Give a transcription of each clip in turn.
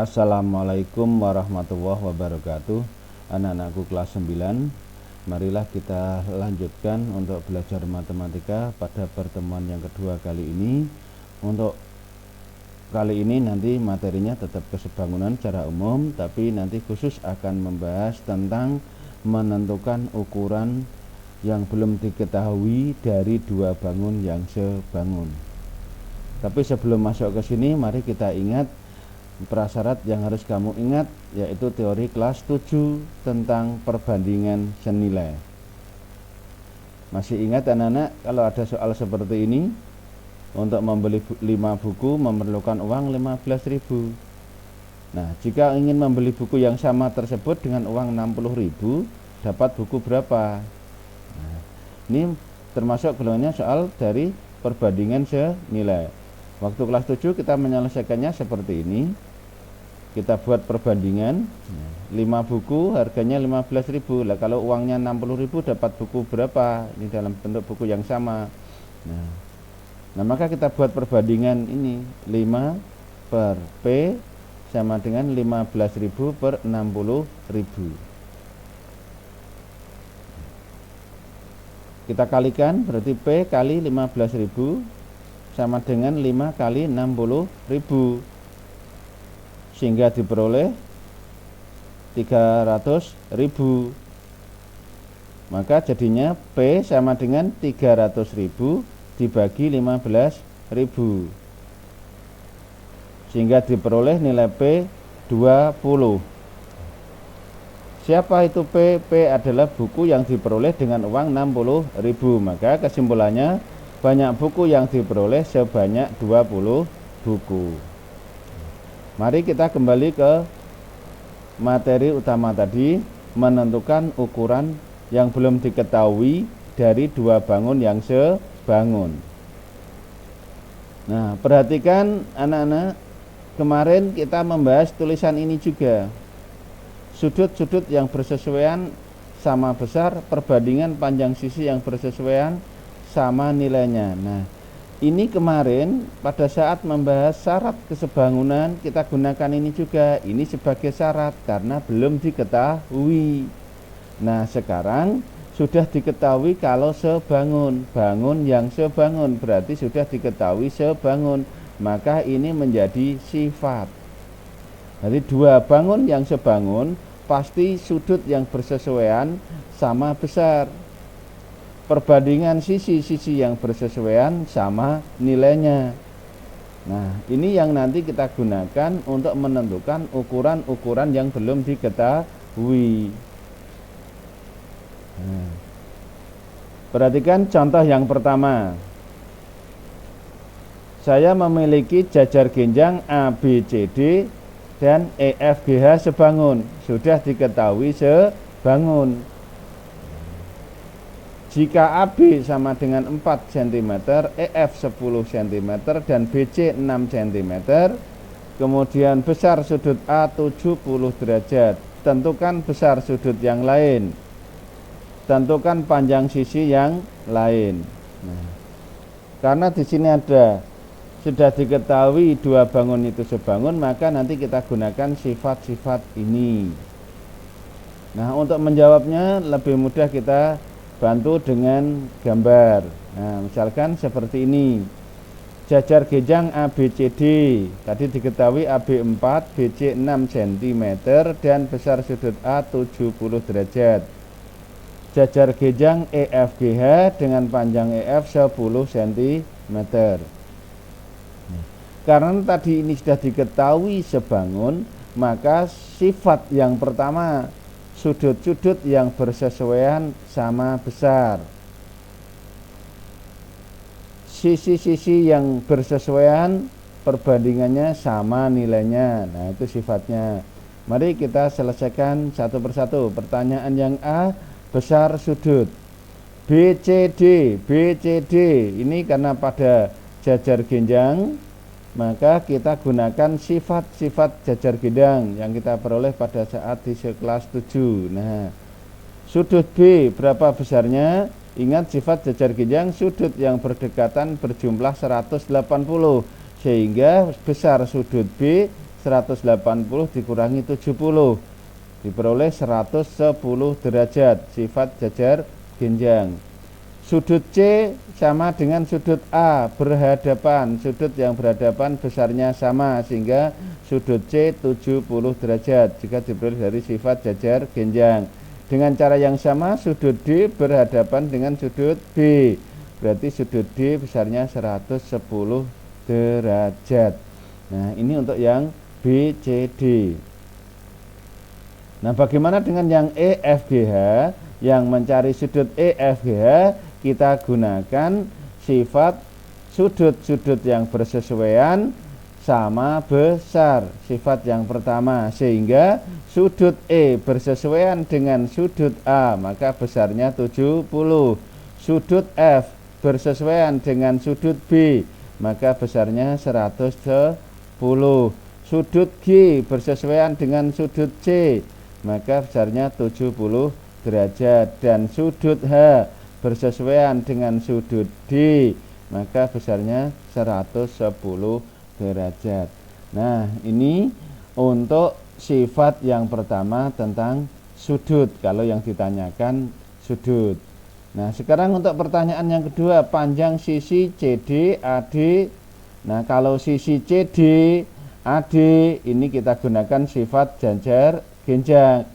Assalamualaikum warahmatullahi wabarakatuh. Anak-anakku kelas 9, marilah kita lanjutkan untuk belajar matematika pada pertemuan yang kedua kali ini. Untuk kali ini nanti materinya tetap kesebangunan secara umum, tapi nanti khusus akan membahas tentang menentukan ukuran yang belum diketahui dari dua bangun yang sebangun. Tapi sebelum masuk ke sini, mari kita ingat prasyarat yang harus kamu ingat, yaitu teori kelas 7 tentang perbandingan senilai. Masih ingat anak-anak, kalau ada soal seperti ini, untuk membeli 5 buku memerlukan uang 15.000. Nah, jika ingin membeli buku yang sama tersebut dengan uang 60.000, dapat buku berapa? Nah, ini termasuk golongannya soal dari perbandingan senilai. Waktu kelas 7 kita menyelesaikannya seperti ini. Kita buat perbandingan 5 buku harganya 15.000. Lah kalau uangnya 60.000 dapat buku berapa? Ini dalam bentuk buku yang sama. Nah, maka kita buat perbandingan ini 5 per P sama dengan 15.000 per 60.000. Kita kalikan, berarti P kali 15.000 sama dengan 5 kali 60.000, sehingga diperoleh 300.000. Maka jadinya P sama dengan 300.000 dibagi 15.000, sehingga diperoleh nilai P 20. Siapa itu P? P adalah buku yang diperoleh dengan uang 60.000. Maka kesimpulannya, banyak buku yang diperoleh sebanyak 20 buku. Mari kita kembali ke materi utama tadi, menentukan ukuran yang belum diketahui dari dua bangun yang sebangun. Nah, perhatikan anak-anak, kemarin kita membahas tulisan ini juga. Sudut-sudut yang bersesuaian sama besar, perbandingan panjang sisi yang bersesuaian sama nilainya. Nah, ini kemarin pada saat membahas syarat kesebangunan kita gunakan ini juga. Ini sebagai syarat karena belum diketahui. Nah, sekarang sudah diketahui kalau sebangun. Bangun yang sebangun berarti sudah diketahui sebangun. Maka ini menjadi sifat. Jadi dua bangun yang sebangun pasti sudut yang bersesuaian sama besar. Perbandingan sisi-sisi yang bersesuaian sama nilainya. Nah, ini yang nanti kita gunakan untuk menentukan ukuran-ukuran yang belum diketahui. Nah, perhatikan contoh yang pertama. Saya memiliki jajar genjang ABCD dan EFGH sebangun. Sudah diketahui sebangun. Jika AB sama dengan 4 cm, EF 10 cm, dan BC 6 cm, kemudian besar sudut A 70 derajat, tentukan besar sudut yang lain, tentukan panjang sisi yang lain. Nah, karena di sini ada sudah diketahui dua bangun itu sebangun, maka nanti kita gunakan sifat-sifat ini. Nah, untuk menjawabnya lebih mudah kita bantu dengan gambar. Nah, misalkan seperti ini. Jajar genjang ABCD. Tadi diketahui AB 4, BC 6 cm dan besar sudut A 70 derajat. Jajar genjang EFGH dengan panjang EF 10 cm. Karena tadi ini sudah diketahui sebangun, maka sifat yang pertama, sudut-sudut yang bersesuaian sama besar. Sisi-sisi yang bersesuaian perbandingannya sama nilainya. Nah, itu sifatnya. Mari kita selesaikan satu persatu. Pertanyaan yang A, besar sudut BCD. BCD ini karena pada jajar genjang, maka kita gunakan sifat-sifat jajar genjang yang kita peroleh pada saat di kelas 7. Nah, sudut B berapa besarnya? Ingat sifat jajar genjang, sudut yang berdekatan berjumlah 180, sehingga besar sudut B 180 dikurangi 70 diperoleh 110 derajat, sifat jajar genjang. Sudut C sama dengan sudut A berhadapan, sudut yang berhadapan besarnya sama sehingga sudut C 70 derajat jika diperoleh dari sifat jajar genjang. Dengan cara yang sama sudut D berhadapan dengan sudut B, berarti sudut D besarnya 110 derajat. Nah, ini untuk yang B, C, D. Nah, bagaimana dengan yang E, F, G, H? Yang mencari sudut E, F, G, H, kita gunakan sifat sudut-sudut yang bersesuaian sama besar, sifat yang pertama, sehingga sudut E bersesuaian dengan sudut A, maka besarnya 70. Sudut F bersesuaian dengan sudut B, maka besarnya 110. Sudut G bersesuaian dengan sudut C, maka besarnya 70 derajat. Dan sudut H bersesuaian dengan sudut D, maka besarnya 110 derajat. Nah, ini untuk sifat yang pertama tentang sudut, kalau yang ditanyakan sudut. Nah, sekarang untuk pertanyaan yang kedua, panjang sisi CD AD. Nah, kalau sisi CD AD ini kita gunakan sifat jajar genjang,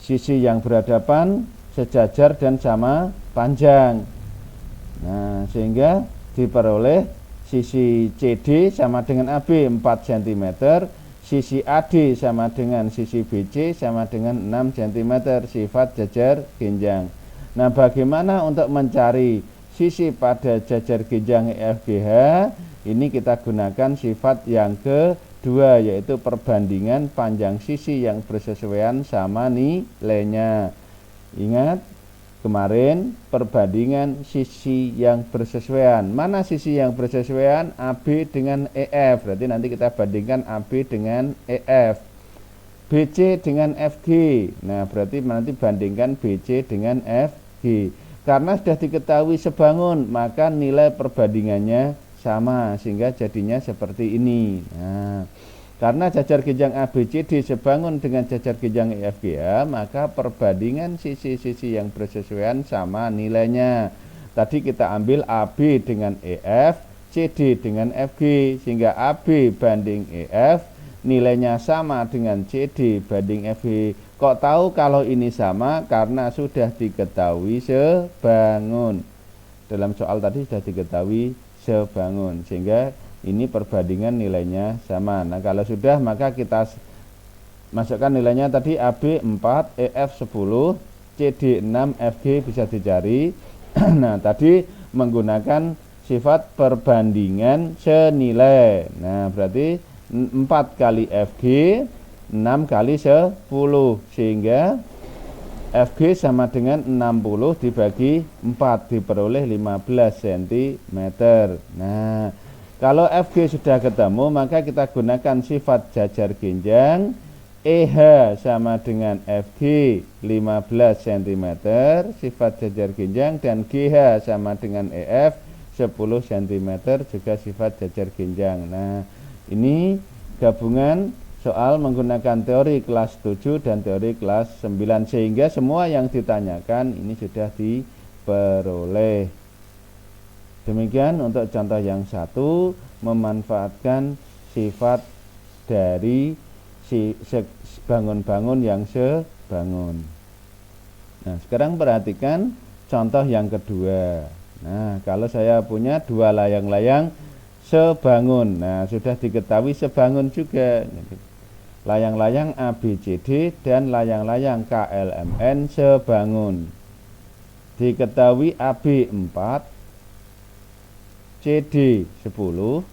sisi yang berhadapan, sejajar dan sama panjang. Nah, sehingga diperoleh sisi CD sama dengan AB 4 cm, sisi AD sama dengan sisi BC sama dengan 6 cm, sifat jajar genjang. Nah, bagaimana untuk mencari sisi pada jajar genjang EFGH? Ini kita gunakan sifat yang kedua, yaitu perbandingan panjang sisi yang bersesuaian sama nilainya. Ingat kemarin perbandingan sisi yang bersesuaian. Mana sisi yang bersesuaian? AB dengan EF. Berarti nanti kita bandingkan AB dengan EF. BC dengan FG. Nah, berarti nanti bandingkan BC dengan FG. Karena sudah diketahui sebangun, maka nilai perbandingannya sama, sehingga jadinya seperti ini. Nah, karena jajar genjang ABCD sebangun dengan jajar genjang EFGH, maka perbandingan sisi-sisi yang bersesuaian sama nilainya. Tadi kita ambil AB dengan EF, CD dengan FG, sehingga AB banding EF nilainya sama dengan CD banding FG. Kok tahu kalau ini sama? Karena sudah diketahui sebangun. Dalam soal tadi sudah diketahui sebangun, sehingga ini perbandingan nilainya sama. Nah, kalau sudah maka kita masukkan nilainya tadi AB 4, EF 10, CD 6, FG bisa dicari. Nah, tadi menggunakan sifat perbandingan senilai. Nah, berarti 4 kali FG 6 kali 10, sehingga FG sama dengan 60 dibagi 4 diperoleh 15 cm. Nah, kalau FG sudah ketemu, maka kita gunakan sifat jajar genjang. EH sama dengan FG 15 cm, sifat jajar genjang, dan GH sama dengan EF 10 cm, juga sifat jajar genjang. Nah, ini gabungan soal menggunakan teori kelas 7 dan teori kelas 9, sehingga semua yang ditanyakan ini sudah diperoleh. Demikian untuk contoh yang satu, memanfaatkan sifat dari bangun-bangun yang sebangun. Nah, sekarang perhatikan contoh yang kedua. Nah, kalau saya punya dua layang-layang sebangun, nah sudah diketahui sebangun juga. Layang-layang ABCD dan layang-layang KLMN sebangun. Diketahui AB 4, CD 10,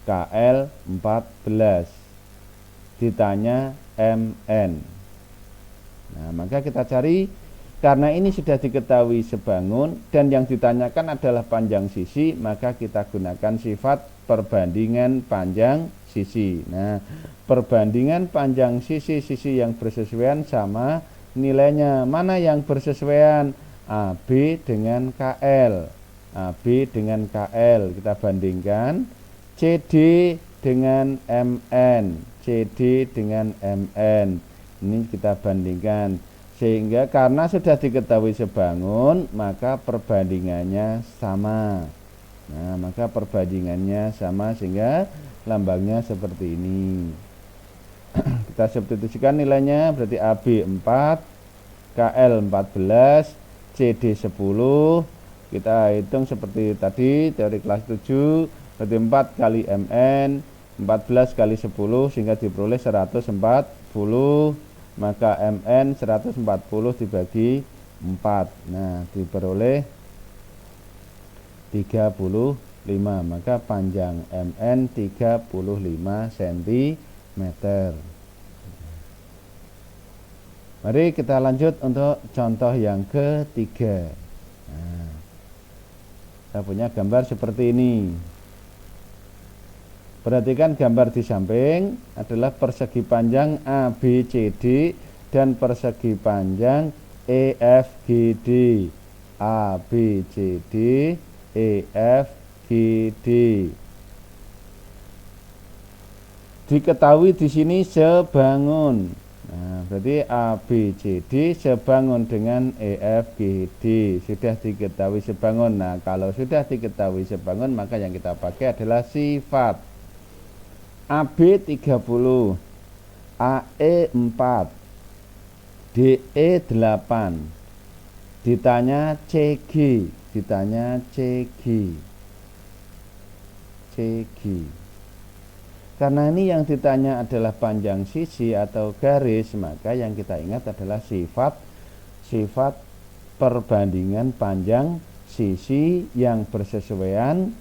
KL 14. Ditanya MN. Nah, maka kita cari, karena ini sudah diketahui sebangun dan yang ditanyakan adalah panjang sisi, maka kita gunakan sifat perbandingan panjang sisi. Nah, perbandingan panjang sisi-sisi yang bersesuaian sama nilainya. Mana yang bersesuaian? AB dengan KL. AB dengan KL kita bandingkan. CD dengan MN, CD dengan MN. Ini kita bandingkan. Sehingga karena sudah diketahui sebangun, maka perbandingannya sama. Nah, maka perbandingannya sama sehingga lambangnya seperti ini. Kita substitusikan nilainya, berarti AB 4, KL 14, CD 10. Kita hitung seperti tadi teori kelas 7, berarti 4 kali MN 14 kali 10 sehingga diperoleh 140. Maka MN 140 dibagi 4. Nah, diperoleh 35. Maka panjang MN 35 cm. Mari kita lanjut untuk contoh yang ketiga. Nah, kita punya gambar seperti ini. Perhatikan gambar di samping adalah persegi panjang ABCD dan persegi panjang EFGD. ABCD, EFGD. Diketahui di sini sebangun. Nah, berarti ABCD sebangun dengan EFGD. Sudah diketahui sebangun. Nah, kalau sudah diketahui sebangun, maka yang kita pakai adalah sifat. AB 30, AE 4, DE 8. Ditanya CG, CG. Karena ini yang ditanya adalah panjang sisi atau garis, maka yang kita ingat adalah sifat perbandingan panjang sisi yang bersesuaian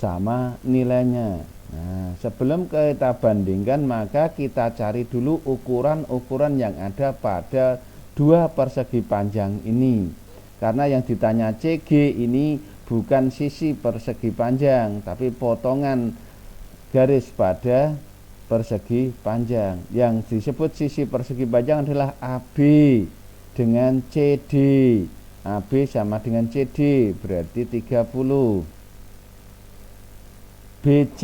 sama nilainya. Nah, sebelum kita bandingkan, maka kita cari dulu ukuran-ukuran yang ada pada dua persegi panjang ini. Karena yang ditanya CG ini bukan sisi persegi panjang, tapi potongan garis pada persegi panjang. Yang disebut sisi persegi panjang adalah AB dengan CD. AB sama dengan CD, berarti 30. BC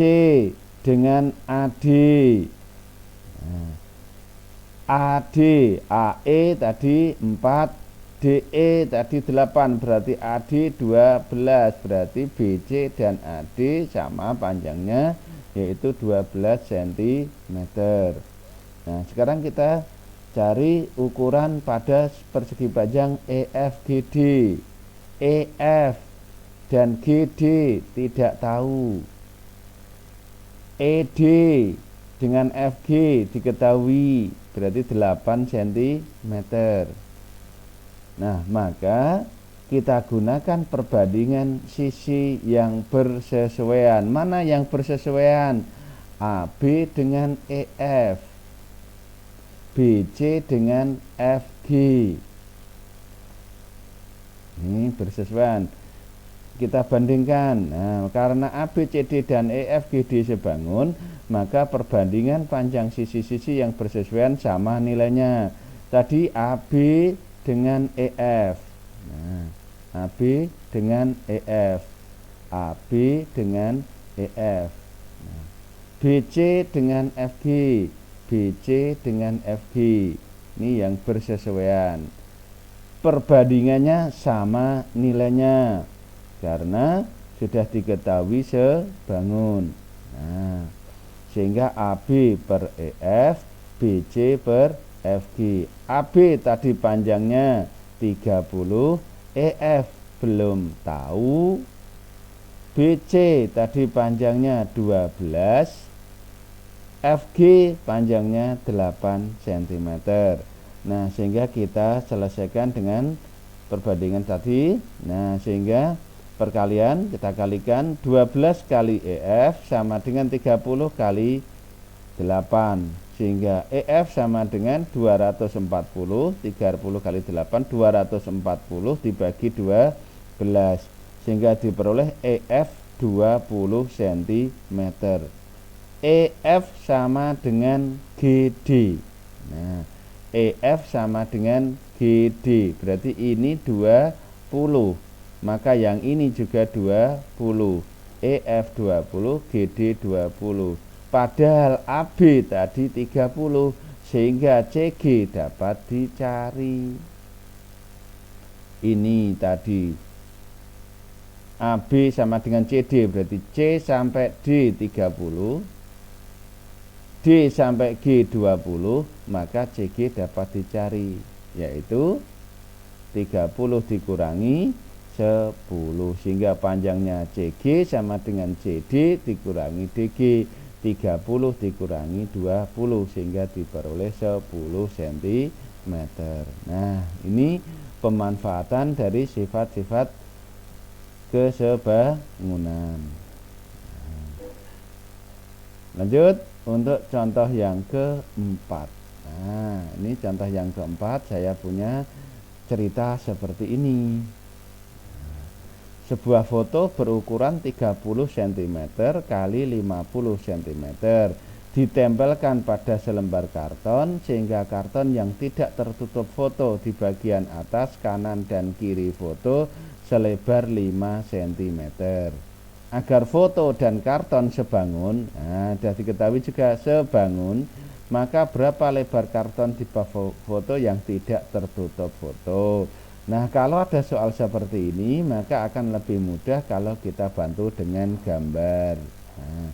dengan AD. Nah, AD, AE tadi 4, DE tadi 8, berarti AD 12, berarti BC dan AD sama panjangnya, yaitu 12 cm. Nah, sekarang kita cari ukuran pada persegi panjang EFGD. EF dan GD tidak tahu. ED dengan FG diketahui, berarti 8 cm. Nah, maka kita gunakan perbandingan sisi yang bersesuaian. Mana yang bersesuaian? AB dengan EF, BC dengan FG. Ini bersesuaian. Kita bandingkan. Nah, karena ABCD dan EFGD sebangun, maka perbandingan panjang sisi-sisi yang bersesuaian sama nilainya. Tadi AB dengan EF. Nah, AB dengan EF, AB dengan EF. Nah, BC dengan FG, BC dengan FG. Ini yang bersesuaian. Perbandingannya sama nilainya karena sudah diketahui sebangun. Nah, sehingga AB per EF, BC per FG. AB tadi panjangnya 30, EF belum tahu, BC tadi panjangnya 12, FG panjangnya 8 cm. Nah, sehingga kita selesaikan dengan perbandingan tadi. Nah, sehingga perkalian kita kalikan 12 kali EF sama dengan 30 kali 8, sehingga EF sama dengan 240, 30 kali 8 240 dibagi 12, sehingga diperoleh EF 20 cm. EF sama dengan GD. Nah, EF sama dengan GD, berarti ini 20, maka yang ini juga 20. EF 20, GD 20. Padahal AB tadi 30, sehingga CG dapat dicari. Ini tadi AB sama dengan CD, berarti C sampai D 30, D sampai G 20, maka CG dapat dicari, yaitu 30 dikurangi 10, sehingga panjangnya CG sama dengan CD dikurangi DG, 30 dikurangi 20, sehingga diperoleh 10 cm. Nah, ini pemanfaatan dari sifat-sifat kesebangunan. Lanjut untuk contoh yang keempat. Nah, ini contoh yang keempat, saya punya cerita seperti ini. Sebuah foto berukuran 30 cm kali 50 cm ditempelkan pada selembar karton, sehingga karton yang tidak tertutup foto di bagian atas, kanan dan kiri foto selebar 5 cm. Agar foto dan karton sebangun, nah sudah diketahui juga sebangun, maka berapa lebar karton di bawah foto yang tidak tertutup foto. Nah, kalau ada soal seperti ini, maka akan lebih mudah kalau kita bantu dengan gambar. Nah,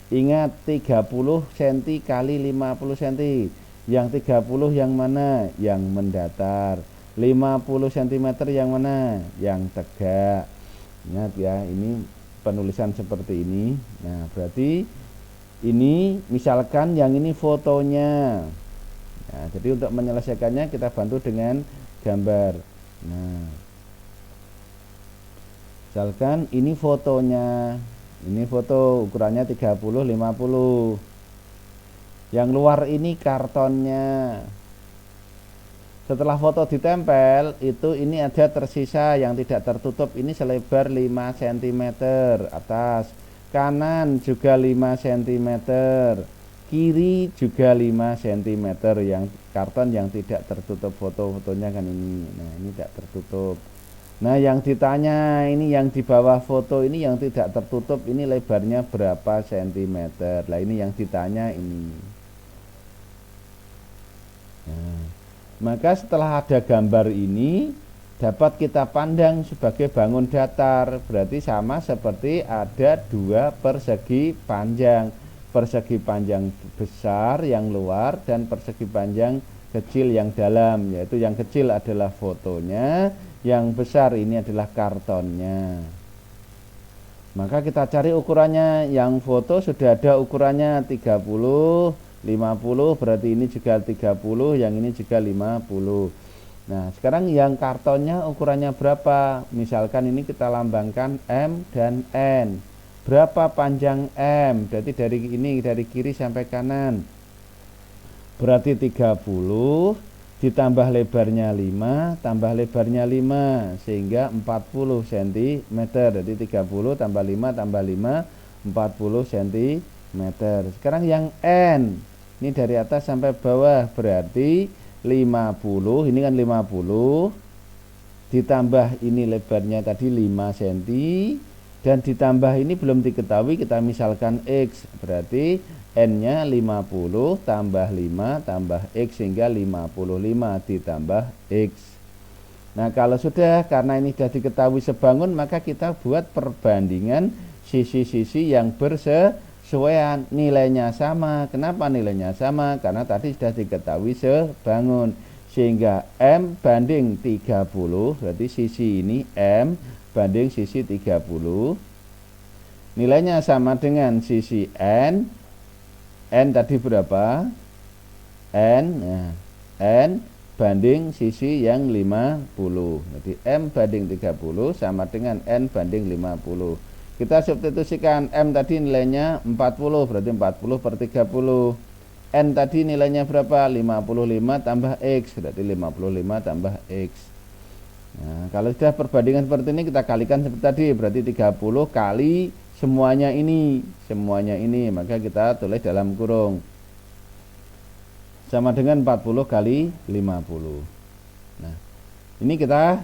ingat 30 cm kali 50 cm. Yang 30 yang mana? Yang mendatar. 50 cm yang mana? Yang tegak. Ingat ya, ini penulisan seperti ini. Nah, berarti ini misalkan yang ini fotonya. Nah, jadi untuk menyelesaikannya kita bantu dengan gambar. Nah, misalkan ini fotonya, ini foto ukurannya 30 50. Yang luar ini kartonnya. Setelah foto ditempel, itu ini ada tersisa yang tidak tertutup, ini selebar 5 cm atas, kanan juga 5 cm, kiri juga 5 cm, yang karton yang tidak tertutup fotonya kan ini. Nah, ini tidak tertutup. Nah, yang ditanya ini yang di bawah foto ini yang tidak tertutup, ini lebarnya berapa sentimeter. Nah, ini yang ditanya ini. Nah, maka setelah ada gambar ini dapat kita pandang sebagai bangun datar, berarti sama seperti ada dua persegi panjang. Persegi panjang besar yang luar dan persegi panjang kecil yang dalam, yaitu yang kecil adalah fotonya, yang besar ini adalah kartonnya. Maka kita cari ukurannya. Yang foto sudah ada ukurannya 30 50, berarti ini juga 30, yang ini juga 50. Nah, sekarang yang kartonnya ukurannya berapa? Misalkan ini kita lambangkan M dan N. Berapa panjang M? Berarti dari ini, dari kiri sampai kanan, berarti 30 ditambah lebarnya 5 tambah lebarnya 5, sehingga 40 cm. Jadi 30 tambah 5 tambah 5 40 cm. Sekarang yang N, ini dari atas sampai bawah, berarti 50, ini kan 50 ditambah ini lebarnya tadi 5 cm, dan ditambah ini belum diketahui, kita misalkan X, berarti N-nya 50 tambah 5 tambah X, sehingga 55 ditambah X. Nah, kalau sudah, karena ini sudah diketahui sebangun, maka kita buat perbandingan sisi-sisi yang bersesuaian, nilainya sama. Kenapa nilainya sama? Karena tadi sudah diketahui sebangun, sehingga M banding 30, berarti sisi ini M banding sisi 30, nilainya sama dengan sisi N. N tadi berapa? N, nah, N banding sisi yang 50. Jadi M banding 30 sama dengan N banding 50. Kita substitusikan. M tadi nilainya 40, berarti 40 per 30. N tadi nilainya berapa? 55 tambah X, berarti 55 tambah X. Nah, kalau sudah perbandingan seperti ini, kita kalikan seperti tadi, berarti 30 kali semuanya ini, maka kita tulis dalam kurung, sama dengan 40 kali 50. Nah, ini kita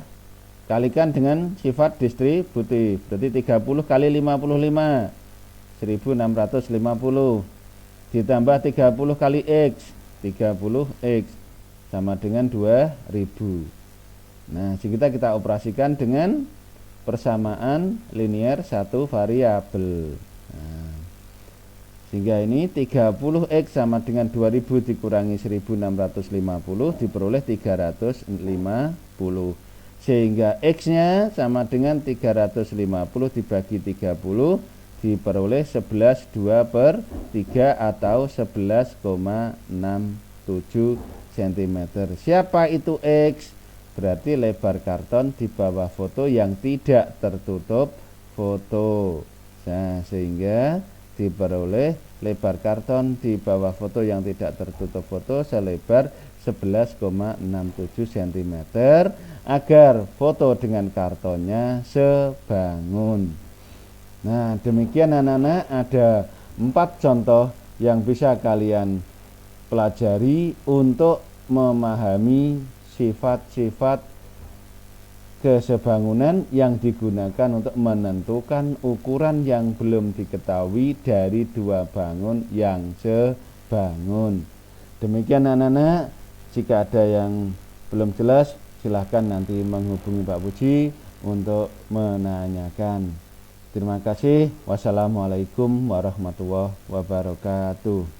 kalikan dengan sifat distributif. Berarti 30 kali 55 1650 ditambah 30 kali X 30X sama dengan 2000. Nah, kita operasikan dengan persamaan linier satu variabel. Nah, sehingga ini 30X sama dengan 2000 dikurangi 1650 diperoleh 350. Sehingga X-nya sama dengan 350 dibagi 30 diperoleh 11/2/3 atau 11,67 cm. Siapa itu X? Berarti lebar karton di bawah foto yang tidak tertutup foto. Nah, sehingga diperoleh lebar karton di bawah foto yang tidak tertutup foto selebar 11,67 cm agar foto dengan kartonnya sebangun. Nah, demikian anak-anak, ada 4 contoh yang bisa kalian pelajari untuk memahami sifat-sifat kesebangunan yang digunakan untuk menentukan ukuran yang belum diketahui dari dua bangun yang sebangun. Demikian anak-anak, jika ada yang belum jelas silahkan nanti menghubungi Pak Puji untuk menanyakan. Terima kasih. Wassalamualaikum warahmatullahi wabarakatuh.